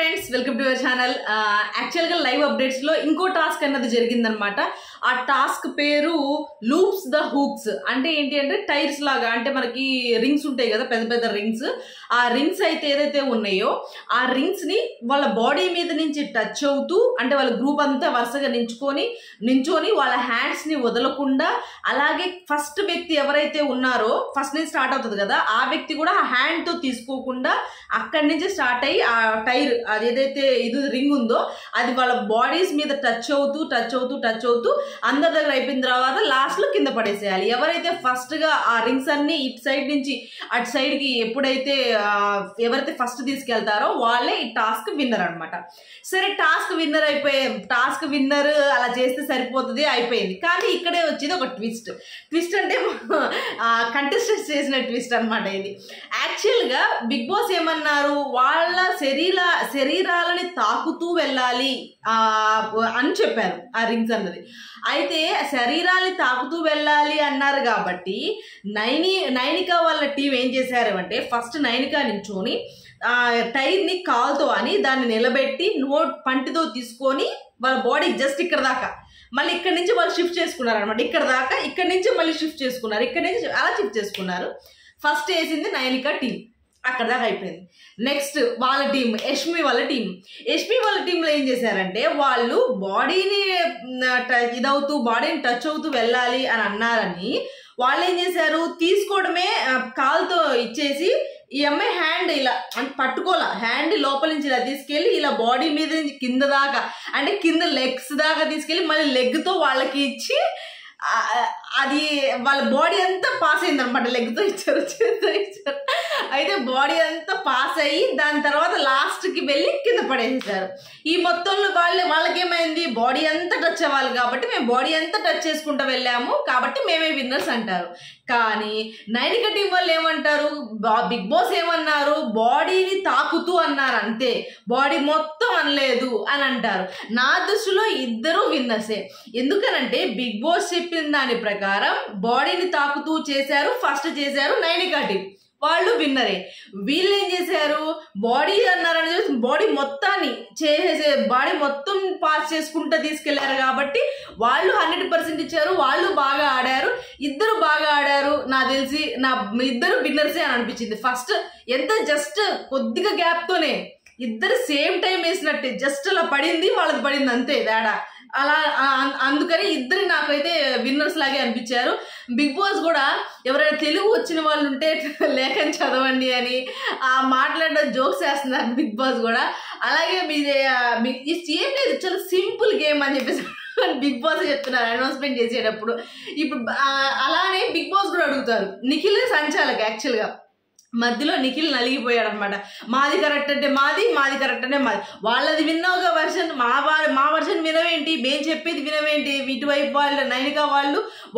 Friends welcome to your channel. యాక్చువల్గా live అప్డేట్స్లో ఇంకో task అన్నది జరిగిందనమాట. ఆ టాస్క్ పేరు లూప్స్ ద హూక్స్. అంటే ఏంటి అంటే టైర్స్ లాగా, అంటే మనకి రింగ్స్ ఉంటాయి కదా, పెద్ద పెద్ద రింగ్స్. ఆ రింగ్స్ అయితే ఏదైతే ఉన్నాయో ఆ రింగ్స్ని వాళ్ళ బాడీ మీద నుంచి టచ్ అవుతూ, అంటే వాళ్ళ గ్రూప్ అంతా వరుసగా నించొని వాళ్ళ హ్యాండ్స్ని వదలకుండా, అలాగే ఫస్ట్ వ్యక్తి ఎవరైతే ఉన్నారో ఫస్ట్ నుంచి స్టార్ట్ అవుతుంది కదా, ఆ వ్యక్తి కూడా ఆ హ్యాండ్తో తీసుకోకుండా అక్కడి నుంచి స్టార్ట్ అయ్యి ఆ టైర్ అది ఏదైతే ఇది రింగ్ ఉందో అది వాళ్ళ బాడీస్ మీద టచ్ అవుతూ అందరి దగ్గర అయిపోయిన తర్వాత లాస్ట్లో కింద పడేసేయాలి. ఎవరైతే ఫస్ట్గా ఆ రింగ్స్ అన్ని ఇటు సైడ్ నుంచి అటు సైడ్కి ఎప్పుడైతే ఎవరైతే ఫస్ట్ తీసుకెళ్తారో వాళ్ళే ఈ టాస్క్ విన్నర్ అనమాట. సరే, టాస్క్ విన్నర్ అలా చేస్తే సరిపోతుంది, అయిపోయింది. కానీ ఇక్కడే వచ్చేది ఒక ట్విస్ట్ అంటే కంటెస్టెంట్స్ చేసిన ట్విస్ట్ అనమాట ఇది. యాక్చువల్గా బిగ్ బాస్ ఏమన్నారు, వాళ్ళ శరీరాలని తాకుతూ వెళ్ళాలి అని చెప్పారు ఆ రింగ్స్ అన్నది. అయితే శరీరాన్ని తాకుతూ వెళ్ళాలి అన్నారు కాబట్టి నైనిక వాళ్ళ టీం ఏం చేశారు అంటే, ఫస్ట్ నైనిక నించోని టైర్ని కాల్తో అని దాన్ని నిలబెట్టి పంటితో తీసుకొని వాళ్ళ బాడీ జస్ట్ ఇక్కడ దాకా, మళ్ళీ ఇక్కడ నుంచి వాళ్ళు షిఫ్ట్ చేసుకున్నారు అనమాట. ఇక్కడ దాకా, ఇక్కడ నుంచి మళ్ళీ షిఫ్ట్ చేసుకున్నారు, ఇక్కడ నుంచి అలా షిఫ్ట్ చేసుకున్నారు. ఫస్ట్ వేసింది నైనిక టీం, అక్కడ దాకా అయిపోయింది. నెక్స్ట్ వాళ్ళ టీం యష్మి వాళ్ళ టీంలో ఏం చేశారంటే, వాళ్ళు బాడీని బాడీని టచ్ అవుతూ వెళ్ళాలి అని అన్నారని వాళ్ళు ఏం చేశారు, తీసుకోవడమే కాల్తో ఇచ్చేసి ఈ అమ్మాయి హ్యాండ్ ఇలా అంటే పట్టుకోలే, హ్యాండ్ లోపల నుంచి ఇలా తీసుకెళ్ళి ఇలా బాడీ మీద నుంచి కింద దాకా, అంటే కింద లెగ్స్ దాకా తీసుకెళ్ళి మళ్ళీ లెగ్తో వాళ్ళకి ఇచ్చి అది వాళ్ళ బాడీ అంతా పాస్ అయింది అనమాట. లెగ్తో ఇచ్చారు, చేతితో ఇచ్చారు. అయితే బాడీ అంతా పాస్ అయ్యి దాని తర్వాత లాస్ట్కి వెళ్ళి కింద పడేసేసారు. ఈ మొత్తంలో వాళ్ళకేమైంది, బాడీ అంతా టచ్ అవ్వాలి కాబట్టి మేము బాడీ అంతా టచ్ చేసుకుంటూ వెళ్ళాము కాబట్టి మేమే విన్నర్స్ అంటారు. కానీ నైనిక టీం వాళ్ళు ఏమంటారు, బిగ్ బాస్ ఏమన్నారు, బాడీని తాకుతూ అన్నారు అంతే, బాడీ మొత్తం అనలేదు అని అంటారు. నా దృష్టిలో ఇద్దరు విన్నర్సే. ఎందుకనంటే బిగ్ బాస్ చెప్పిన దాని ప్రకారం బాడీని తాకుతూ చేశారు, ఫస్ట్ చేశారు నైనిక టీం, వాళ్ళు విన్నరే. వీళ్ళు ఏం చేశారు, బాడీ అన్నారని చెప్పి బాడీ మొత్తాన్ని బాడీ మొత్తం పాస్ చేసుకుంటూ తీసుకెళ్లారు కాబట్టి వాళ్ళు 100% ఇచ్చారు, వాళ్ళు బాగా ఆడారు, ఇద్దరు బాగా ఆడారు. నాకు తెలిసి ఇద్దరు విన్నర్సే అని అనిపించింది. ఫస్ట్ ఎంత జస్ట్ కొద్దిగా గ్యాప్తోనే ఇద్దరు సేమ్ టైం వేసినట్టే, జస్ట్ అలా పడింది, వాళ్ళది పడింది అంతే తేడా. అలా అందుకని ఇద్దరు నాకైతే విన్నర్స్ లాగే అనిపించారు. బిగ్ బాస్ కూడా ఎవరైనా తెలుగు వచ్చిన వాళ్ళు ఉంటే లేఖని చదవండి అని మాట్లాడడం జోక్స్ వేస్తున్నారు బిగ్ బాస్ కూడా. అలాగే ఏం లేదు, చాలా సింపుల్ గేమ్ అని చెప్పేసి బిగ్ బాస్ చెప్తున్నారు అనౌన్స్మెంట్ చేసేటప్పుడు. ఇప్పుడు అలానే బిగ్ బాస్ కూడా అడుగుతారు, నిఖిల్ సంచాలక్ యాక్చువల్గా మధ్యలో నిఖిల్ నలిగిపోయాడు అనమాట. మాది కరెక్ట్ అంటే మాది కరెక్ట్ అంటే మాది, వాళ్ళది విన్నావుగా వర్షన్, మా వర్షన్ వినవేంటి, మేము చెప్పేది వినవేంటి, ఇటువైపు వాళ్ళు నైనిక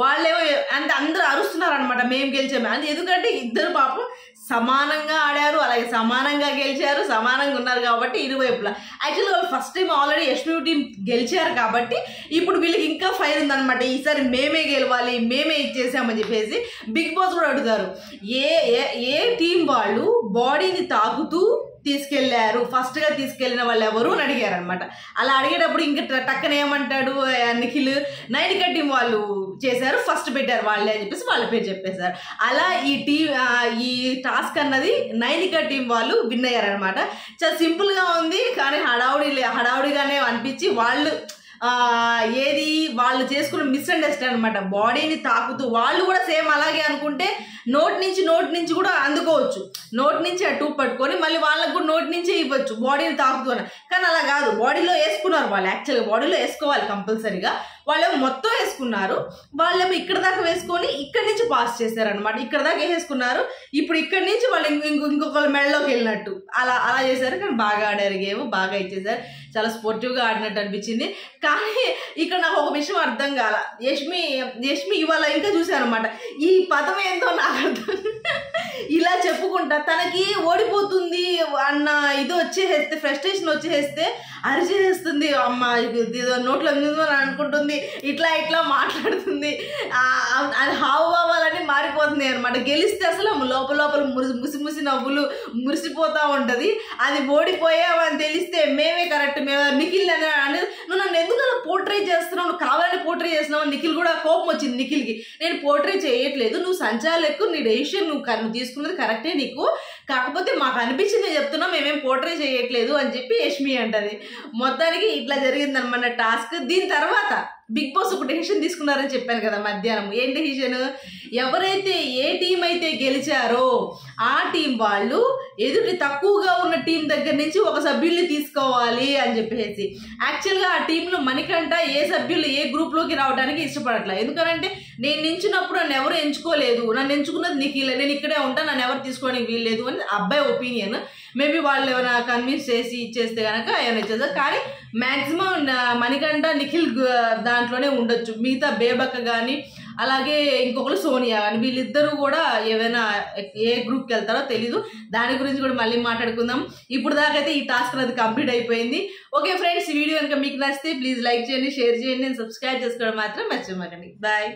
వాళ్ళేమో అంటే అందరూ అరుస్తున్నారు అనమాట, మేము గెలిచాము అది. ఎందుకంటే ఇద్దరు పాపం సమానంగా ఆడారు, అలాగే సమానంగా గెలిచారు, సమానంగా ఉన్నారు కాబట్టి ఇరువైపులా. యాక్చువల్గా వాళ్ళు first time already Yashmi team గెలిచారు కాబట్టి ఇప్పుడు వీళ్ళకి ఇంకా ఫైర్ ఉందనమాట, ఈసారి మేమే గెలవాలి, మేమే ఇచ్చేసామని చెప్పేసి బిగ్ బాస్ కూడా అడుగుతారు. ఏ టీం వాళ్ళు బాడీని తాకుతూ తీసుకెళ్లారు, ఫస్ట్గా తీసుకెళ్లిన వాళ్ళు ఎవరు అని అడిగారు అనమాట. అలా అడిగేటప్పుడు ఇంకా టక్కన ఏమంటాడు నిఖిల్, నైనిక టీం వాళ్ళు చేశారు, ఫస్ట్ పెట్టారు వాళ్ళే అని చెప్పేసి వాళ్ళ పేరు చెప్పేశారు. అలా ఈ టాస్క్ అన్నది నైనిక టీం వాళ్ళు విన్ అయ్యారనమాట. చాలా సింపుల్గా ఉంది కానీ హడావుడిగానే అనిపించి వాళ్ళు చేసుకున్న మిస్అండర్స్టాండ్ అనమాట. బాడీని తాకుతూ వాళ్ళు కూడా సేమ్ అలాగే అనుకుంటే నోటి నుంచి కూడా అందుకోవచ్చు, నోటి నుంచి ఆ ట్యూబ్ పట్టుకొని మళ్ళీ వాళ్ళకు కూడా నోటి నుంచే ఇవ్వచ్చు బాడీని తాకుతూ. కానీ అలా కాదు, బాడీలో వేసుకున్నారు వాళ్ళు. యాక్చువల్గా బాడీలో వేసుకోవాలి కంపల్సరీగా, వాళ్ళేమో మొత్తం వేసుకున్నారు, వాళ్ళేమో ఇక్కడ దాకా వేసుకొని ఇక్కడి నుంచి పాస్ చేశారనమాట. ఇక్కడ దాకా వేసేసుకున్నారు, ఇప్పుడు ఇక్కడి నుంచి వాళ్ళు ఇంకొకళ్ళ మెడలోకి వెళ్ళినట్టు అలా చేశారు. కానీ బాగా ఆడారు, గేమ్ బాగా ఇచ్చేసారు, చాలా స్పోర్టివ్గా ఆడినట్టు అనిపించింది. కానీ ఇక్కడ నాకు ఒక విషయం అర్థం కాల, యష్మి ఇవాళ ఇంకా చూశారనమాట, ఈ పదం ఏందో నాకు అర్థం. ఇలా చెప్పుకుంటా తనకి ఓడిపోతుంది అన్న ఇది వచ్చేస్తే, ఫ్రస్ట్రేషన్ వచ్చేస్తే అరిచేస్తుంది, అమ్మ ఏదో నోట్లో అని అనుకుంటుంది, ఇట్లా మాట్లాడుతుంది, అది హావభావాలన్నీ మారిపోతుంది అనమాట. గెలిస్తే అసలు లోపల ముసి నవ్వులు మురిసిపోతూ ఉంటుంది. అది ఓడిపోయావని తెలిస్తే మేమే కరెక్ట్, మేము నిఖిల్ అని నువ్వు నన్ను ఎందుకు అలా పోర్ట్రే చేస్తున్నావు, నువ్వు కావాలని పోర్ట్రే చేస్తున్నావు. నిఖిల్ కూడా కోపం వచ్చింది నిఖిల్కి. నేను పోర్ట్రే చేయట్లేదు, నువ్వు సంచాలకు నీ డెసిషన్ నువ్వు తీసుకున్నది కరెక్టే నీకు, కాకపోతే మాకు అనిపించింది చెప్తున్నా, మేమేం పోర్ట్రే చేయట్లేదు అని చెప్పి యష్మి అంటది. మొత్తానికి ఇట్లా జరిగిందనమాట టాస్క్. దీని తర్వాత బిగ్ బాస్ ఒక డెసిషన్ తీసుకున్నారని చెప్పాను కదా మధ్యాహ్నం. ఏం డెసిషన్? ఎవరైతే ఏ టీం అయితే గెలిచారో ఆ టీం వాళ్ళు ఎదుటి తక్కువగా ఉన్న టీం దగ్గర నుంచి ఒక సభ్యుల్ని తీసుకోవాలి అని చెప్పేసి. యాక్చువల్గా ఆ టీంలో మణికంఠ ఏ సభ్యులు ఏ గ్రూప్లోకి రావడానికి ఇష్టపడట్లేదు. ఎందుకంటే నేను నించున్నప్పుడు నన్ను ఎవరు ఎంచుకోలేదు, నన్ను ఎంచుకున్నది నిఖిల్, నేను ఇక్కడే ఉంటాను, నన్ను ఎవరు తీసుకోవడానికి వీల్లేదు అని అబ్బాయి ఒపీనియన్. మేబీ వాళ్ళు ఏమైనా కన్విన్స్ చేసి ఇచ్చేస్తే కనుక ఏమైనా ఇచ్చేస్తారు. కానీ మ్యాక్సిమం మణికంఠ నిఖిల్ దాంట్లోనే ఉండొచ్చు. మిగతా బేబక్క కానీ అలాగే ఇంకొకరు సోనియా కానీ వీళ్ళిద్దరూ కూడా ఏమైనా ఏ గ్రూప్కి వెళ్తారో తెలీదు. దాని గురించి కూడా మళ్ళీ మాట్లాడుకుందాం. ఇప్పుడు దాకైతే ఈ టాస్క్ అనేది కంప్లీట్ అయిపోయింది. ఓకే ఫ్రెండ్స్, ఈ వీడియో కనుక మీకు నచ్చితే ప్లీజ్ లైక్ చేయండి, షేర్ చేయండి, సబ్స్క్రైబ్ చేసుకోవడం మాత్రం మర్చిపోకండి. బాయ్.